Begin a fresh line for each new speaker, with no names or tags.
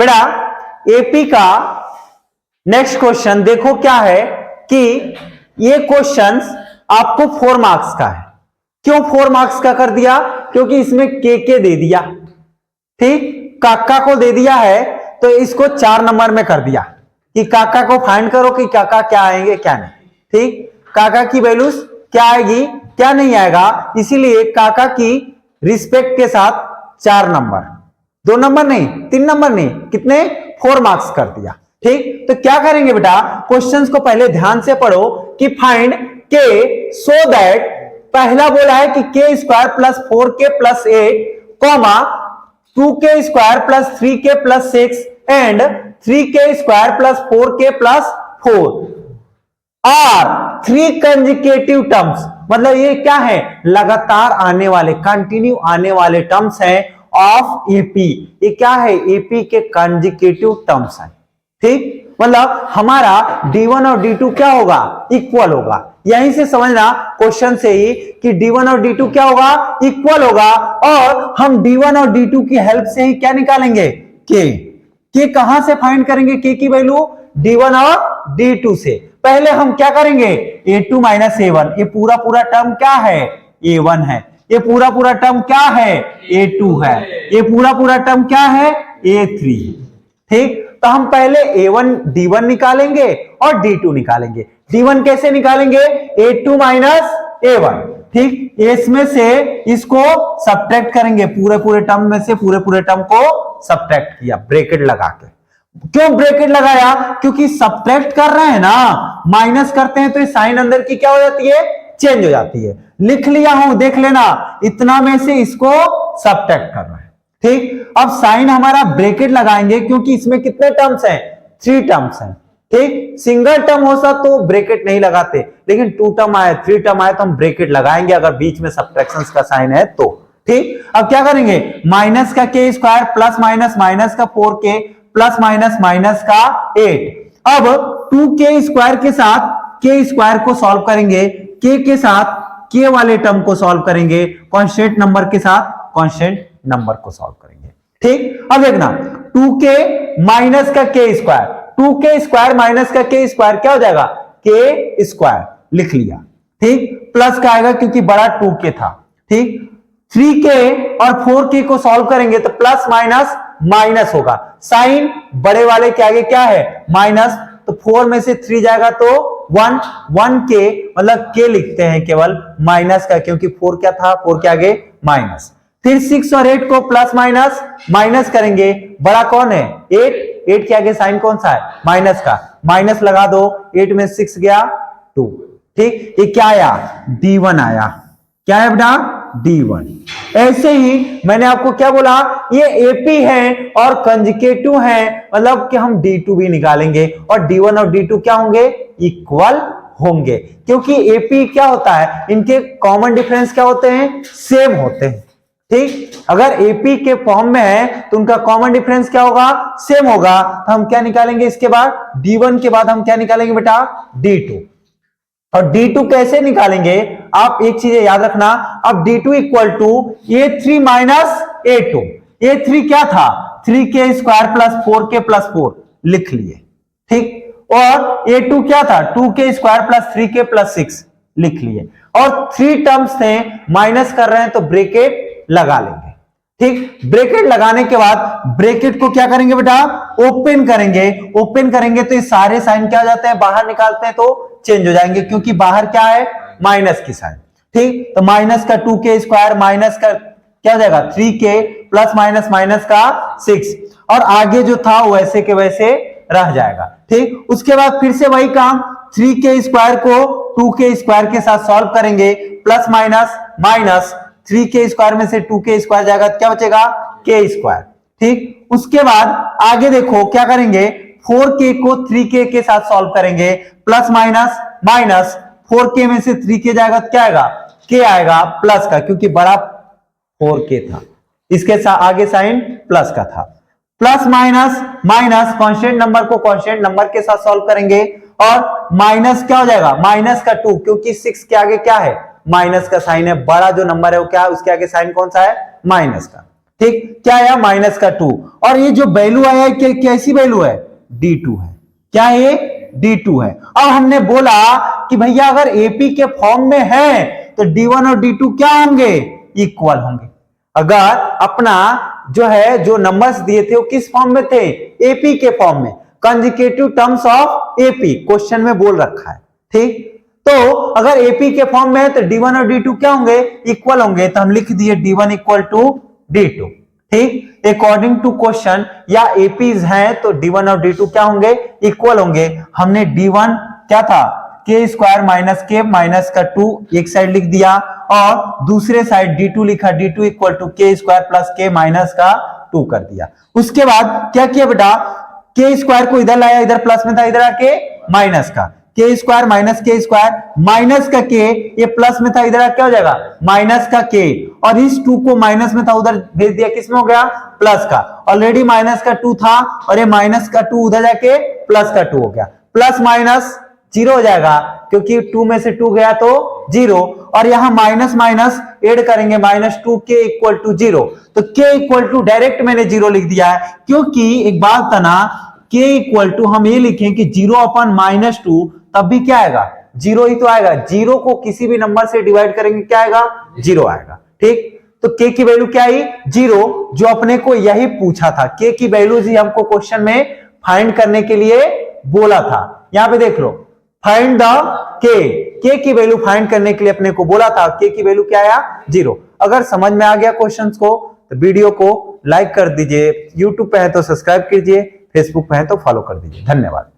बेटा एपी का next question देखो क्या है कि ये क्वेश्चंस आपको 4 मार्क्स का है। क्यों 4 मार्क्स का कर दिया? क्योंकि इसमें के दे दिया, ठीक, काका को दे दिया है तो इसको 4 नंबर में कर दिया कि काका को फाइंड करो कि काका क्या आएंगे क्या नहीं, ठीक, काका की वैल्यूज क्या आएगी क्या नहीं आएगा, इसीलिए काका की रिस्पेक्ट के साथ 4 नंबर, 2 नंबर नहीं 3 नंबर नहीं, कितने 4 मार्क्स कर दिया, ठीक। तो क्या करेंगे बेटा, क्वेश्चंस को पहले ध्यान से पढ़ो कि फाइंड के सो दैट, पहला बोला है कि k square plus 4k plus 8 comma 2k square plus 3k plus 6 and 3k square plus 4k plus 4 are 3 consecutive terms, मतलब ये क्या है, लगातार आने वाले, कंटिन्यू आने वाले टर्म्स हैं ऑफ एपी। ये क्या है, एपी के कंजिकेटिव टर्म्स हैं, ठीक, मतलब हमारा D1 और D2 क्या होगा, इक्वल होगा। यहीं से समझना क्वेश्चन से ही कि D1 और D2 क्या होगा, इक्वल होगा, और हम D1 और D2 की हेल्प से ही क्या निकालेंगे, के कहां से फाइंड करेंगे के की वैल्यू, D1 और D2 से। पहले हम क्या करेंगे, A2 माइनस A1, ये पूरा पूरा टर्म क्या है, A1 है, ये पूरा पूरा टर्म क्या है, A2 है, ये पूरा पूरा टर्म क्या है, A3, ठीक। तो हम पहले A1 D1 निकालेंगे और D2 निकालेंगे। D1 कैसे निकालेंगे, A2 माइनस A1, ठीक, इसमें से इसको सब्ट्रैक्ट करेंगे, पूरे पूरे टर्म में से पूरे पूरे टर्म को सब्ट्रैक्ट किया ब्रैकेट लगा के। क्यों ब्रैकेट लगाया, क्योंकि सब्ट्रैक्ट कर रहे हैं ना, माइनस करते हैं तो साइन अंदर की क्या हो जाती है, चेंज हो जाती है। लिख लिया हूं, देख लेना, इतना में से इसको सब्ट्रैक्ट कर रहे हैं, ठीक। अब साइन हमारा ब्रैकेट लगाएंगे क्योंकि इसमें कितने टर्म्स हैं, 3 टर्म्स हैं, ठीक। सिंगल टर्म होता तो ब्रैकेट नहीं लगाते, लेकिन 2 टर्म आए 3 टर्म आए तो हम ब्रैकेट लगाएंगे अगर बीच में सब्ट्रैक्शंस का साइन है तो, ठीक। अब क्या करेंगे, माइनस का के स्क्वायर प्लस माइनस माइनस का 4k प्लस माइनस माइनस का 8। अब 2k स्क्वायर के साथ के स्क्वायर को सॉल्व करेंगे, के साथ के वाले टर्म को सॉल्व करेंगे, कांस्टेंट नंबर के साथ कांस्टेंट नंबर को सॉल्व करेंगे, ठीक। अब देखना 2k माइनस का के स्क्वायर, 2k स्क्वायर माइनस का के स्क्वायर क्या हो जाएगा, के स्क्वायर लिख लिया, ठीक, प्लस का आएगा क्योंकि बड़ा 2k था, ठीक। 3k और 4k को सॉल्व करेंगे तो प्लस माइनस माइनस होगा, साइन बड़े वाले के आगे क्या है, माइनस, तो 4 में से 3 जाएगा तो 1, 1k मतलब k लिखते हैं केवल माइनस का, क्योंकि 4 क्या था, 4 के आगे माइनस। फिर 6 और 8 को प्लस माइनस माइनस करेंगे, बड़ा कौन है 8, 8 के आगे साइन कौन सा है, माइनस का, माइनस लगा दो, 8 में 6 गया 2, ठीक। ये क्या आया, D1 आया, क्या है बेटा, D1। ऐसे ही मैंने आपको क्या बोला, ये एपी है और कंजुगेटिव है, मतलब कि हम D2 भी निकालेंगे और D1 और D2 क्या होंगे, इक्वल होंगे, क्योंकि एपी क्या होता है, इनके कॉमन डिफरेंस क्या होते हैं, सेम होते हैं, ठीक। अगर एपी के फॉर्म में है तो उनका कॉमन डिफरेंस क्या होगा, सेम होगा। तो हम क्या निकालेंगे, इसके बाद D1 के बाद हम क्या निकालेंगे बेटा, D2। और D2 कैसे निकालेंगे, आप एक चीज याद रखना, अब D2 equal to A3 minus A2, A3 क्या था, 3k square plus 4k plus 4 लिख लिए, ठीक, और A2 क्या था, 2k square plus 3k plus 6 लिख लिए, और 3 टर्म्स थे, माइनस कर रहे हैं तो ब्रैकेट लगा लेंगे, ठीक। ब्रैकेट लगाने के बाद ब्रैकेट को क्या करेंगे बेटा, ओपन करेंगे, ओपन करेंगे तो ये सारे साइन क्या हो जाते हैं, बाहर निकालते हैं तो चेंज हो जाएंगे, क्योंकि बाहर क्या है, माइनस की साइन, ठीक। तो माइनस का 2k स्क्वायर माइनस का क्या हो जाएगा 3k प्लस माइनस माइनस का 6, और आगे जो था वैसे के वैसे रह जाएगा, ठीक। उसके बाद फिर से वही काम, 3k स्क्वायर को 2k स्क्वायर के साथ सॉल्व करेंगे, plus minus minus, 3k square में से 2k स्क्वायर जाएगा, क्या बचेगा, k स्क्वायर, ठीक। उसके बाद आगे देखो क्या करेंगे, 4k को 3k के साथ सॉल्व करेंगे, प्लस माइनस माइनस, 4k में से 3k जाएगा तो क्या आएगा, k आएगा प्लस का, क्योंकि बड़ा 4k था, इसके साथ आगे साइन प्लस का था, plus minus minus, constant number को कांस्टेंट नंबर के साथ सॉल्व करेंगे, और माइनस क्या हो जाएगा, माइनस का 2, क्योंकि 6 के आगे क्या है, माइनस का साइन है, बड़ा जो नंबर है वो क्या है, उसके आगे साइन कौन सा है, माइनस का, ठीक, क्या आया माइनस का 2, और ये जो वैल्यू आया है कैसी वैल्यू है, D2 है। क्या ये D2 है। अब हमने बोला कि भैया अगर AP के फॉर्म में है तो D1 और D2 क्या होंगे, इक्वल होंगे। अगर अपना जो है जो नंबर्स दिए थे वो किस फॉर्म में थे, AP के फॉर्म में, consecutive terms of AP question में बोल रखा है। ठीक, तो अगर AP के फॉर्म में है तो D1 और D2 क्या होंगे, इक्वल होंगे। तो हम लिख दिए D1 इक्वल टू D2। ठीक, अकॉर्डिंग टू क्वेश्चन या APs हैं तो D1 और D2 क्या होंगे, इक्वल होंगे। हमने D1 क्या था, k स्क्वायर माइनस के माइनस का 2 एक साइड लिख दिया, और दूसरे साइड D2 लिखा, D2 equal to k square plus k minus का 2 कर दिया। उसके बाद क्या किया बेटा, k स्क्वायर को इधर लाया, इधर प्लस में था, इधर आके माइनस का, k स्क्वायर माइनस के स्क्वायर, माइनस का k, ये प्लस में था, इधर क्या हो जाएगा माइनस का k, और इस 2 को माइनस में था उधर भेज दिया, किसमें हो गया, प्लस का। ऑलरेडी माइनस का 2 था और ये माइनस का 2 उधर जाके प्लस का 2 हो गया, प्लस माइनस 0 हो जाएगा क्योंकि 2 में से 2 गया तो 0, और यहां माइनस माइनस ऐड करेंगे, माइनस 2k इक्वल टू 0। तो k इक्वल टू डायरेक्ट मैंने 0 लिख दिया है, क्योंकि एक बात था ना, k इक्वल टू हम ये लिखें कि 0 अपन माइनस 2, तब भी क्या आएगा, 0 ही तो आएगा। 0 को किसी भी नंबर से डिवाइड करेंगे क्या आएगा, 0 आएगा। ठीक, तो k की वैल्यू क्या आई, 0, जो अपने को यही पूछा था, k की वैल्यू ही हमको क्वेश्चन में फाइंड करने के लिए बोला था। यहां पे देख लो, फाइंड द k की वैल्यू फाइंड करने के लिए अपने को बोला था, k की वैल्यू क्या आया, 0। अगर समझ में आ गया क्वेश्चंस को तो वीडियो को लाइक कर दीजिए, यूट्यूब पे है तो सब्सक्राइब कीजिए, फेसबुक पे है तो फॉलो कर दीजिए। धन्यवाद।